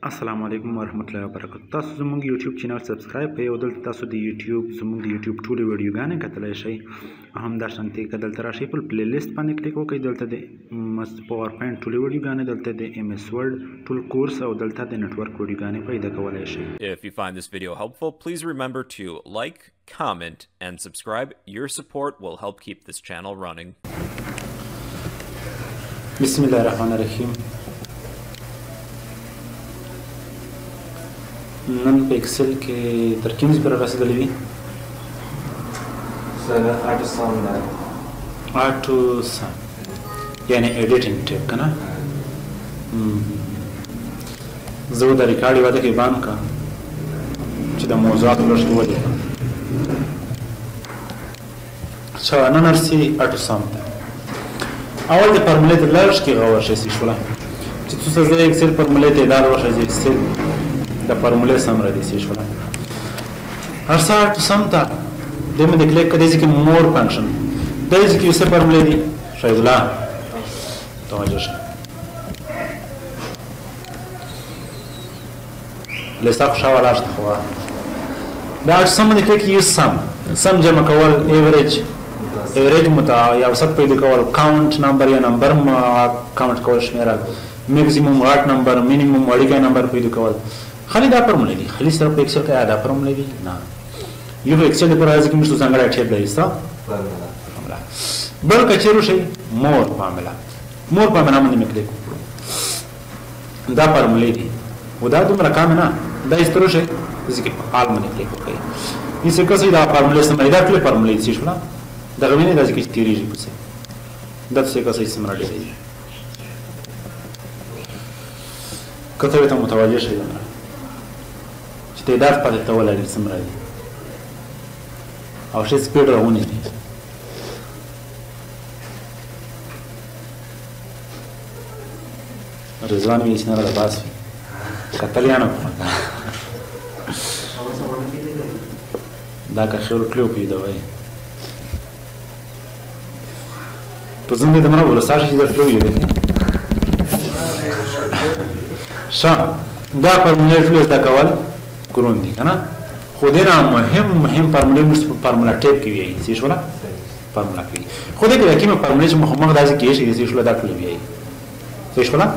السلام علیکم ورحمۃ اللہ وبرکاتہ. تاسو زموږ یوټیوب چینل سبسکرایب کړئ او دلته تاسو د یوټیوب ټولې ویډیوګانې کتلی شئ. همداشانتې که دلته راشئ په پلی لیست باندې کلیک وکړئ. دلته د مست پاور پوینټ ټولې ویډیوګانې، دلته د ایم ایس ورډ ټول کورس او دلته د نټورک ویډیوګانې پیدا کولی شئ. If you find this video helpful, please remember to like, comment, and subscribe. Your support will help keep this channel running. بسم الله الرحمن الرحیم. نن په ایکسل کې تر کوم ځای پورې رسېدلی وي؟ آټو سم یعنې ایډیټینګ ټیپ که نه؟ زه د ریکارډ یوه دقیقې بند کړه چې د موضوعاتو لږ کې ولیکم. اچھا نن ارسي آټو سم ته اول د فارمولې ته لږ کې غور شئ شوله چې څه زه ایکسل فارمولې ته اداره وشئ چې ایکسل د فارمولې سم را دي شوله. هر ساعت سم ته دې مې د کلیک کړئ چې مور فنکشن دې چې څه فارمولې دي شاید الله توجه شئ. لسته خوشاله راشته خو دا سم دې کلیک یو سم جمع کول ایوریج متا یا وسط پیدا کول کاونټ نمبر یا نمبر کاونټ کول شمیرل میکسیمم واټ نمبر مینیمم اړیکه نمبر پیدا کول خالی دا فارمولې دي. خالی صرف ایکسل کې دا فارمولې دي نه یو ایکسل په راځي کې مشته څنګه اټیپ دی ستا فارمولا بل کچېرو شي مور فارمولا باندې مکلیک دا فارمولې دي و دا دومره کام نه دا استرو شي ځکه په حال باندې کلیک وکړئ یې څه کسي دا فارمولې سم دا ټول فارمولې دي شو دا غوینه دا ځکه تیریږي په څه دا څه کسي سم راځي کته ته متوجه شئ تعداد پاتې ته ولري سم راځي او شي سپیډ راونی دي. رضوان وی چې نه را باس کتلیانو دا که خیر کلو پیدا وای تو زنده د مرا ولساش چې درته ویل شا دا فارمولې ټول دا کول ګرون دي کنه خو دې نه مهم فارمولې مست فارمولا ټیپ کې وي څه شولا فارمولا کې خو دې کې کومه فارمولې چې مخمخ داسې کې شي څه شولا دا ټول وي څه شولا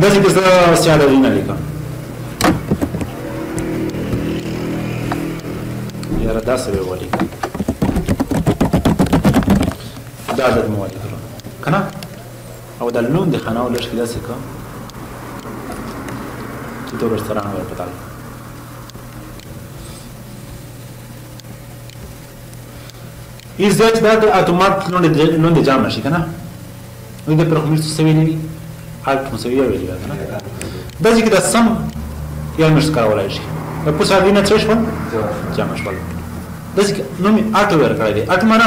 داسې کې څه سیاده وینه لیکم یاره داسې به ولي دا د مواد کنه او د لون د خناو لږ کې داسې کا تو رestaurant ور پتال is that اتومات نون د جام نشي کنه نو د پرخمیر څه ویلې وي الټ مسوي ویلې کنه د ځکه د سم یا مش کارولای شي په پوسا دینه څه شو جام شول د ځکه نو می اټو ور کړی دی اټ معنا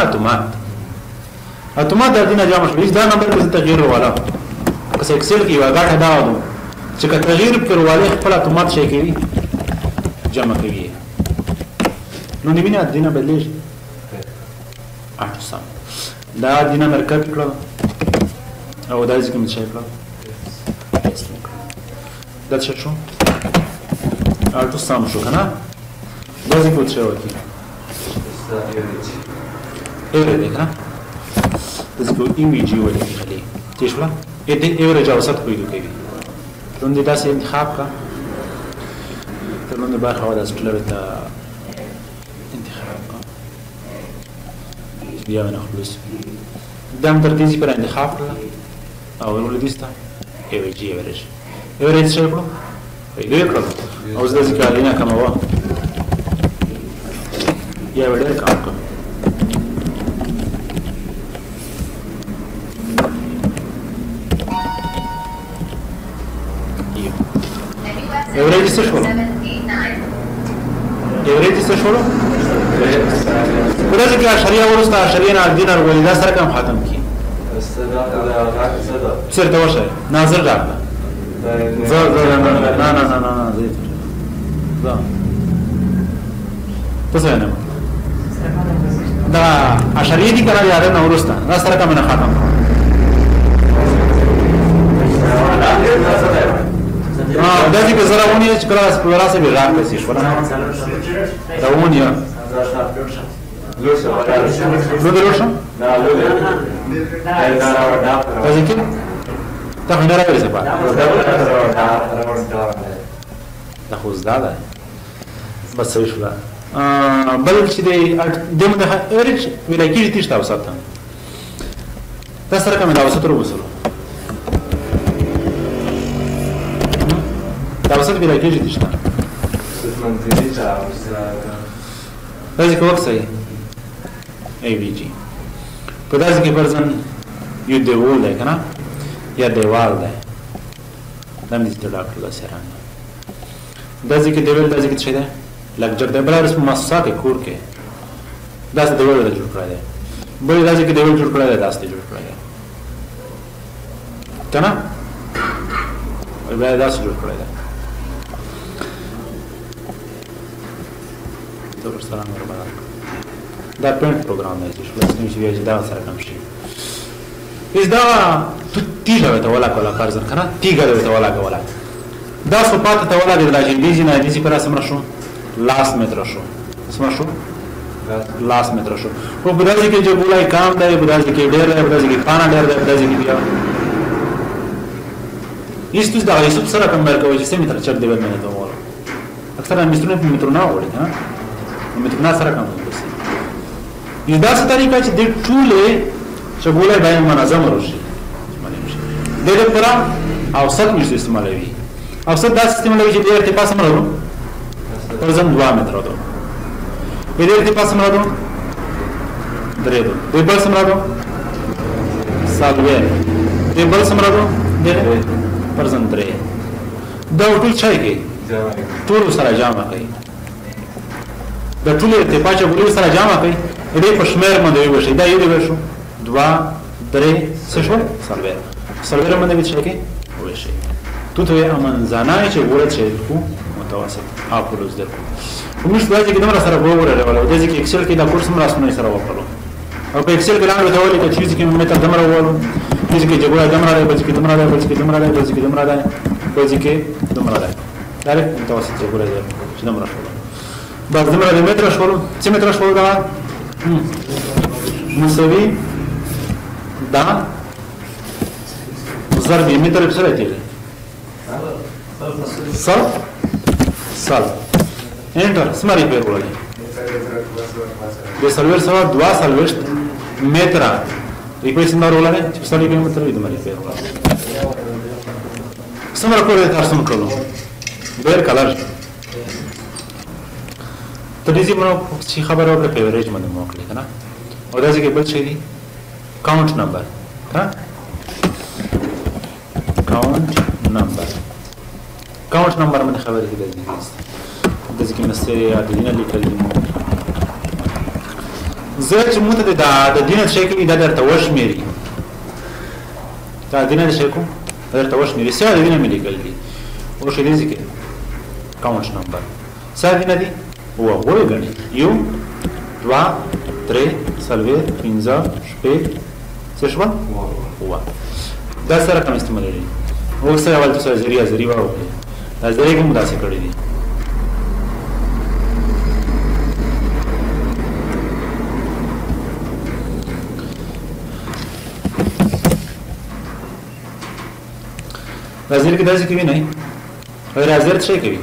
اتومات د دینه جام شول دا نمبر به تغییر والا که ایکسل کې واګه دا و چې که تغییر پرواله خپل اتومات شي کوي جمع کوي نو نیمه دینه بدلیږي اټو سم دا دینه مرکب کړو او دا ځکه مې شي کړو دا څه شو اټو سم شو کنه دا ځکه څه وکی ایوریج کنه دا ځکه ایمیجی ولې خلی تیشلا ایوریج اوسط پیدا کوي لوندې داسې انتخاب کا تر لوندې برخه ولا سپلر ته انتخاب کا بیا نه خلاص دام ترتیبي پر انتخاب کړل او ولې دستا ایوریج شي کړو ایوریج کړو او زه ځکه الینا کومه وا یا وړه کار کوم ایوریج څه شو ورته کې اشریه ورسته اشریه نه دینار ولې دا سره کم ختم کی سر دا وشه ناظر راځه زه نه زه تاسو نه دا اشریه دي کنه یاره نه ورسته دا سره کم نه ختم داسې که زه راونی چې کله راسه به راک کسی شو راونی لو دلور شم داسې کې تا خو نه راوړې سپا دا خو زده ده بس صحیح شوله بل چې دمو د ایوریج ویلی کېږي تېښته اوسط ته دا سره کومې د اوسط وروبسلو د اوسط ویلی کېږي تېښته داسې که وکړئ AVG په داسې کې فرضاً یو دیوال دی که نه یا دیوال دی دا مې دې ته ډاکټر داسې حیران دی داسې کې دیوال داسې کې څه شی دی لږ جګ دی بله ورځ په مؤسسه کې کور کې داسې دیوال دی جوړ کړی دی بل یې داسې کې دیوال جوړ کړی دی داسې دی جوړ کړی دی که نه بیا یې داسې جوړ کړی دی سلام برابر دا پرنټ پروګرام دی چې خلاص نشي ویل چې دا سره کم شي اس دا تیګه ته ولا کولا فرضاً کنه تیګه ته ولا کولا دا صفات ته ولا د راجندې نه دي چې پر اسمه شو لاس متر شو اسمه شو لاس متر شو په بدل کې جو بولای کام دی بدل کې ډېر دی بدل کې خانه ډېر دی بدل کې بیا هیڅ دا هیڅ سره کوم مرکو چې سم متر چر دی ورنه ته وره اکثر مسترونه په متر نه وړي ها متر نه سره کوم یو داسې طریقه چې د ټولې چې بولای باندې منظم راشي د دې لپاره اوسط نشي استعمالوي اوسط داسې استعمالوي چې د ارتفاع سره ورو فرضاً 2 متر ده په دې ارتفاع سره ورو درې ده د بل سره ورو سالوي د بل سره ورو د فرضاً 3 دا ټول چای کې ټول سره جامع کوي د ټول ارتفاع چې بولای سره جامع کوي دې په شمیر باندې وشي دا یو دی شو 2 3 څه شو سلویر باندې وشي کې وشي تو ته امن زانای چې ګوره چې کو متوسط اپلوز درکو موږ څه چې کومه سره وګوره راولو د دې کې ایکسل کې دا کورس موږ راسمه سره وکړو او په ایکسل کې لاندې ته ولې چې کې موږ ته دمر وولو چې کې جګړه دمر راځي چې کې دمر راځي چې کې دمر راځي چې کې دمر راځي چې کې دمر راځي دا له متوسط جګړه چې دمر شو بعد دمر د متر شو چې متر شو دا مساوي دا ضرب متر بسره کېږي صل انټر سماري په ورولې د سلویر سره 2 سلويشت متر ریپلیس نمبر ولري چې سړي په متر دې مری په ورولې سمره کوله تاسو کولو ډېر کلر ته دې زموږ چې خبره وکړه په ایوریج باندې موکلې کنه او دا چې بل شي دي کاونټ نمبر ها کاونټ نمبر باندې خبرې دي د ځکه مسته یا د دینه لیکل دي زه چې موږ ته د دینه شکل دا درته وشمېري دا دینه شکل درته وشمېري سره د دینه ملي لیکل دي او شې دي ځکه کاونټ نمبر سره دینه دي هو غوړي یو 2 3 سلویر 15 شپې څه شو هو دا سره کوم استعمالوي او سره ولته سره زری وره دا زری کوم داسې کړی دي راځي کې داسې کوي نه او راځي څه کوي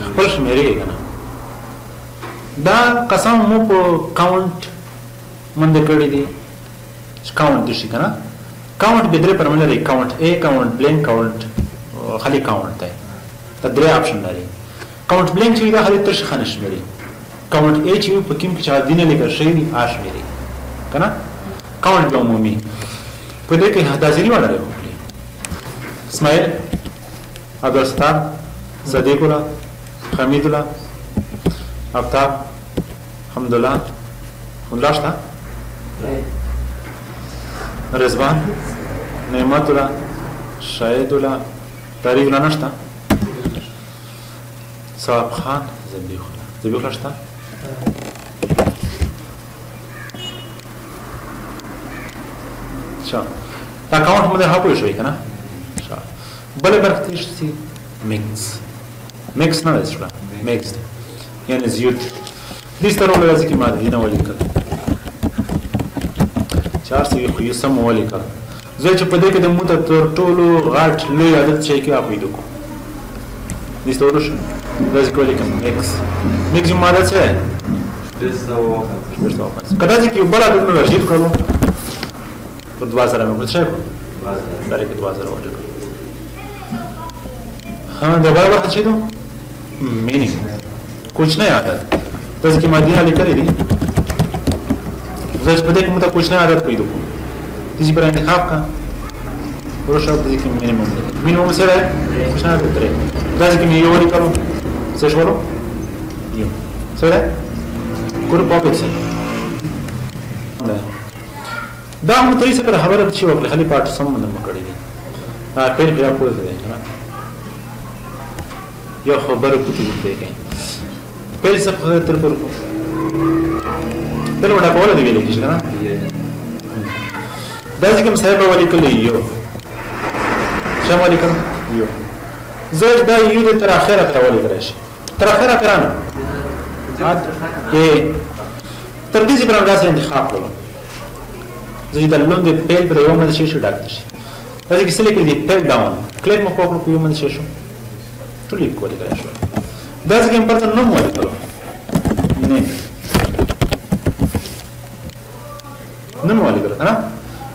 خپل شمېرې کنه دا قسم مو په کاونټ باندې کړی دي کاونټ دي شي کنه کاونټ به درې پرمنه لري کاونټ A کاونټ بلینک کاونټ خالي کاونټ دی دا درې اپشن لري کاونټ بلینک چې دا خالي ترش خانه شمېري کاونټ A چې په کوم کې چا دینه لیکل شوی دی آش شمېري کنه کاونټ به عمومي په دې کې حدازري وړاندې وکړي اسماعیل عبدالستار صدیق الله حمید الله افتاب حمدالله شتا رضوان نعمت الله شاهد الله تاریخ الله نشتا صاحب خان زبیخ الله شتا دا کاونټ مده ها پوه شوي کنه بله برخه ته شي مکس نه دی شوړه مکس یعنی زیوت دې سترو راځي کې ماده نه ولیکل 400 خو یې سم ولیکل زه چې په دې کې د موته تر ټولو غاټ لوی عدد چې کې اپ ویدو کو دې سترو شو راځي کولی کوم مکس ماده څه کدا چې یو بل عدد نو راځي کړو په 2000 مې څه ډایرکټ 2000 وځي हाँ दोबारा बात अच्छी तो मीनिंग कुछ नहीं आता जैसे कि मादिया लिखा रही जैसे पता कि मुझे कुछ नहीं आता कोई दुख किसी पर इंतखाब का पुरुष शब्द कि मिनिमम से रहे कुछ नहीं आता रहे जैसे कि मैं ये वाली करूँ सच बोलो ये सही है कुछ पॉकेट से दाम तो इसे पर हमारे अच्छी वक्त खाली पार्ट संबंध में करेगी हाँ फिर पूरे से देखें ना यो खबर कुछ देखें पहले सब खबर तेरे पर पहले बड़ा कॉल दिए लेकिन ना दादी के मसाइब वाली कल यो शाम वाली कल यो ज़ोज दा यो दे तेरा आखिर अकरा वाली करेश तेरा आखिर अकराना ये तर्दीज़ पर अंदाज़ इंतखाब करो ज़ोज दा लोग दे पहले पर योम में शेषो डालते हैं दादी किसी लेके दे पहले डाउन क्लिक में पॉपल को योम में शेषो तो लिख को लिखा है 10 के पर तो नो मोल करो नहीं नो मोल करो है ना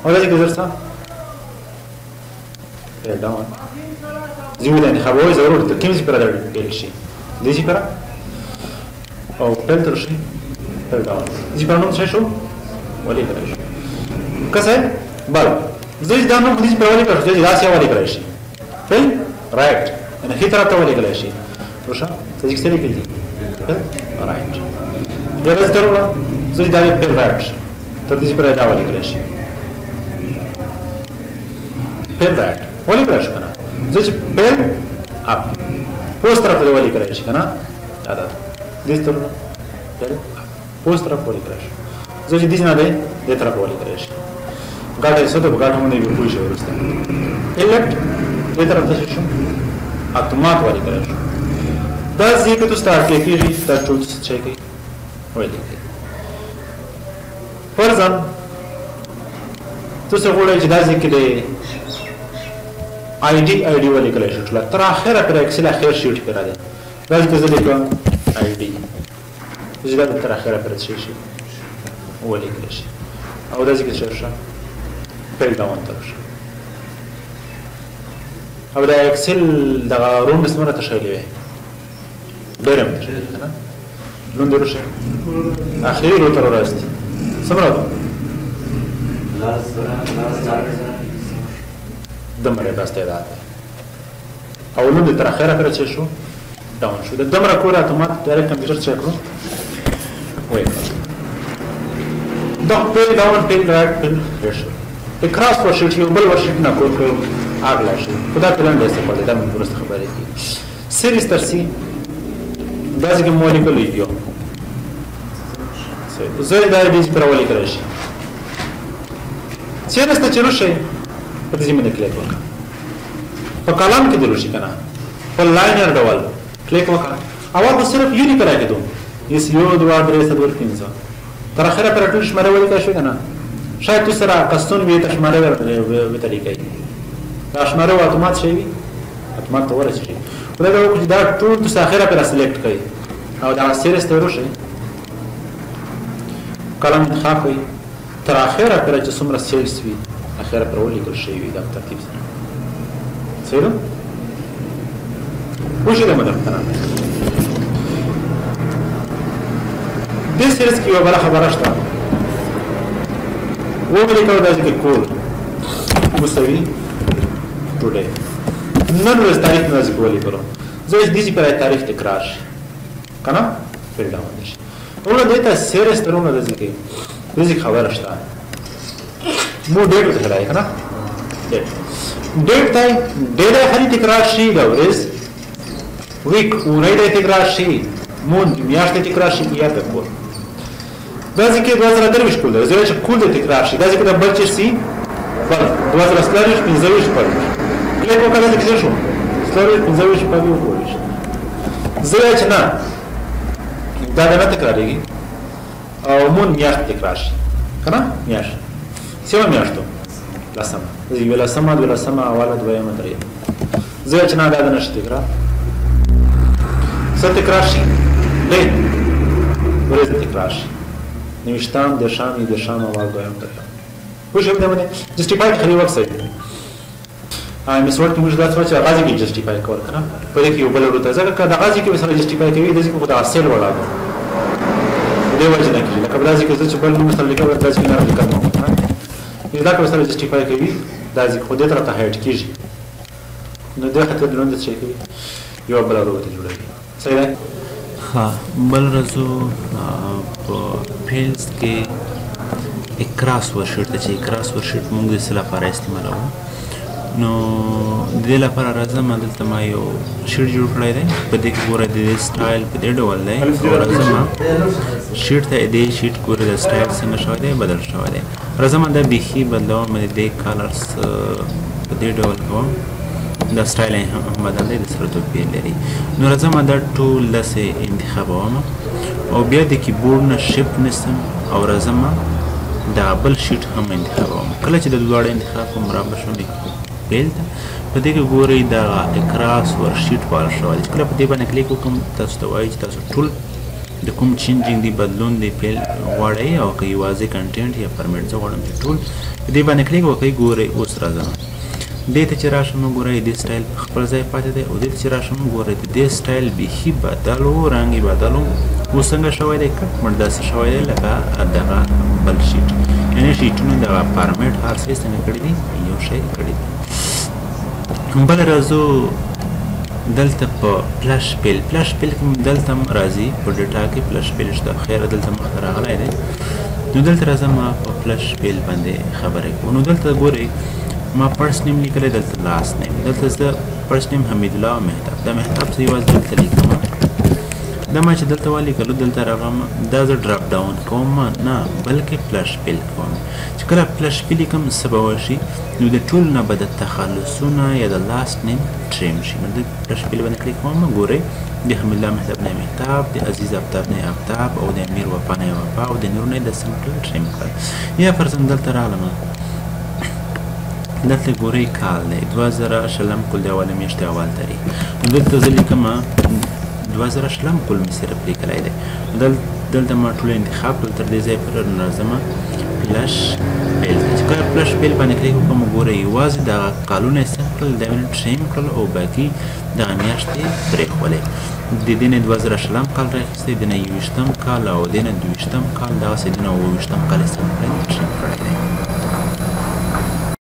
और ऐसे किधर सा ये डाउन जीवन है खबर जरूर तो किम से पर पेलशी देसी पर और पेल तो शी पेल डाउन जी पर नो से शो वाली करे कैसे बल जी दानो देसी पर वाली कर जी रासिया वाली करे शी पेल राइट أنا هي ترى تولي كل شيء، روشا؟ تجيك سلي كذي، رايت. يا بس ضرورة زوج داري بيرفكت، ترتيجي برا تولي كل شيء. بيرفكت، ولي كل شيء كنا. زوج بير أب، بوست طرف تولي كل شيء كنا. هذا، ديس ضرورة، بير بوست طرف تولي كل شيء. زوج ديس نادي، دي طرف تولي كل شيء. قاعد يسوي بقاعد هم نبي كل شيء ورسته. إلك دي طرف تشوفون. اتومات والی کراش دا زیکه تو ستارت کې کیږي دا ټول څه کوي وایي فرضاً تاسو غواړئ چې دا ځکه د آی ډي والی کراش ټول تر اخره پر اکسل اخر شیټ پر راځي دا ځکه زه لیکم آی ډي چې دا تر اخره پر شي والی کراش او دا ځکه چې پر داون ترشه او دا اکسل دا روم اسمه تشغیلی وی برم تشغیلی کنه لون دروشه اخیری رو تر راستی سمرا دو دمره بسته داد او لون دی تر اخیره پر چه شو داون شو دا دمره کوره اتومات داره کمپیوتر چه کرو وی دا پیل داون پیل رایت پیل ریشو اکراس ورشیت یو بل ورشیت نکور کرو اگلا شي خدا پلان دې څه پدې دا موږ درسته خبرې دي سیریز ترسي دا ځکه مولکول یو زه دا دې پر ولې کړی شي سیریز ته چلو شي په دې باندې کلیک وکړه په کلام کې دلو شي کنه په لاینر ډول کلیک وکړه اول به صرف یو نه کړای کېدو یس یو دوه درې څلور پنځه تر اخره پر ټول شماره ولې کړی شي کنه شاید تو سره کستون وی ته شماره ورته طریقې دا شماره اتومات شي اتومات ته ورسېږي خدای دا وکړي دا ټول تاسو اخره پر سلیکټ کړئ او دا سیریز ته ورشئ کلم انتخاب کړئ تر اخره پر چې څومره سیلز وي اخره پر ولیکل شي وي دا په ترتیب سره صحیح ده وشي دا مدام تنام دې سیریز کې یو بله خبره شته ولیکو دا چې کول مساوي today نن ورځ تاریخ نه ځکولې کړو زه دې پر تاریخ تکرار شي کنه فل ډاون شي ورته دې ته سیریز ترونه د ځکه دې خبره شته مو ډېر څه راځي کنه ډېر ته ډېر هري تکرار شي دا ورځ ویک ورې دې تکرار شي مون میاشتې تکرار شي یا په کول دا ځکه 2023 کول زه چې کول دې تکرار شي دا ځکه د بل چې سي بل 2023 15 پر کلیک وکړه دلته کې شو څلور 25 شپږ وګورئ زه چې نه دا نه تکرارېږي او مون میاشت تکرار شي کنه میاشت سیمه میاشتو لسمه یو لسمه دو لسمه اوله دویمه درېیمه زه چې نه دا نشي تکرار څه تکرار شي لې ورځ تکرار شي نوشتام د شام د شام اول دویم درېیم خو شم دا باندې جسټیفای خري وخت صحیح مسوړ کې موږ دا څه چې غازي کې جسټیفای کول کنه په دې کې یو بل ورته ځکه دا غازي کې وسره جسټیفای کوي د دې په خدا اصل ولاګو دې وجه نه کیږي لکه غازي کې چې بل نو مثلا لیکل راځي نه لیکل نو کنه دا که وسره جسټیفای کوي دا ځکه خو دې تر ته هټ کیږي نو دا خاطر دلته څه کوي یو بل ورته جوړوي صحیح ده ها بل رزو په فیلز کې اکراس ورشټ چې اکراس ورشټ موږ د سلا لپاره استعمالوو نو د دې لپاره راځم دلته ما یو شیټ جوړ کړی دی په دې کې ګوره د سټایل په دې ډول دی او راځم شیټ ته دې شیټ ګوره د سټایل څنګه شوی دی بدل شوی دی راځم دا بیخي بدلوم مې د کلرز په دې ډول کوم دا سټایل هم بدل دی د سره توپیر لري نو راځم دا ټول لسه انتخابوم او بیا د کیبورډ نه شیفټ نستم او راځم دا بل شیټ هم انتخابوم کله چې د دواړو انتخاب کوم را بشم بیل ته په دې کې ګورئ دا اکراس ور شیټ وال شوی دی کله په دې باندې کلیک وکړم تاسو ته وایي چې تاسو ټول د کوم چینجینګ دی بدلون دی پیل غواړئ او که یوازې کنټینټ یا فارمیټ زه غواړم چې ټول په دې باندې کلیک وکړئ ګورئ اوس راځم دې ته چې راشم ګورئ دې سټایل په خپل ځای پاتې دی او دې ته چې راشم ګورئ دې سټایل بیخي بدل و رنګ یې بدل و اوس څنګه شوی دی کټ مټ داسې شوی دی لکه دغه بل شیټ یعنې شیټونو دغه فارمیټ هر څه څنګه کړي دي یو شی کړي دي بل راځو دلته په فلش پیل کې دلته راځي په ډیټا کې فلش پیل شته خیر دلته مخ راغلی دی نو دلته راځم په فلش پیل باندې خبرې کوم نو دلته ګورئ ما فرست نیم لیکلی دلته لاست نیم دلته زه فرست نیم حمید الله مهتاب دا مهتاب زه یوازې دلته لیکم دا ما چې دلته ولیکلو دلته راغلم دا زه ډراپ ډاون کوم نه بلکې فلش پیل کوم چې کله فلش پیل کوم څه به وشي نو د ټول نه به د تخلصونه یا د لاست نیم ټریم شي نو د فلش پیل باندې کلیک کوم ګورئ د حمید الله مهتاب نه مهتاب د عزیز آفتاب نه آفتاب او د امیر وفا نه وفا او د نور نه د سمټل ټریم کړ یا فرضاً دلته راغلم دلته ګورئ کال دی 2000 شلم کل د اوله میاشتې اول تاریخ نو دلته زه لیکم 2000 شلم کل مې صرف لیکلی دی دلته ما ټول انتخاب کړل تر دې ځای پورې راځم فلش پیل چې کله فلش پیل باندې کلیک وکړم ګورئ یوازې دغه کالونه یې سم کړل دا مې ټریم کړل او باقي دغه میاشتې پرېښولې د دې نه 2000 شلم کال راخیستی د نه 21 کال او د نه 22 کال دغسې د نه 28 کال یې سم کړی ټریم کړی دی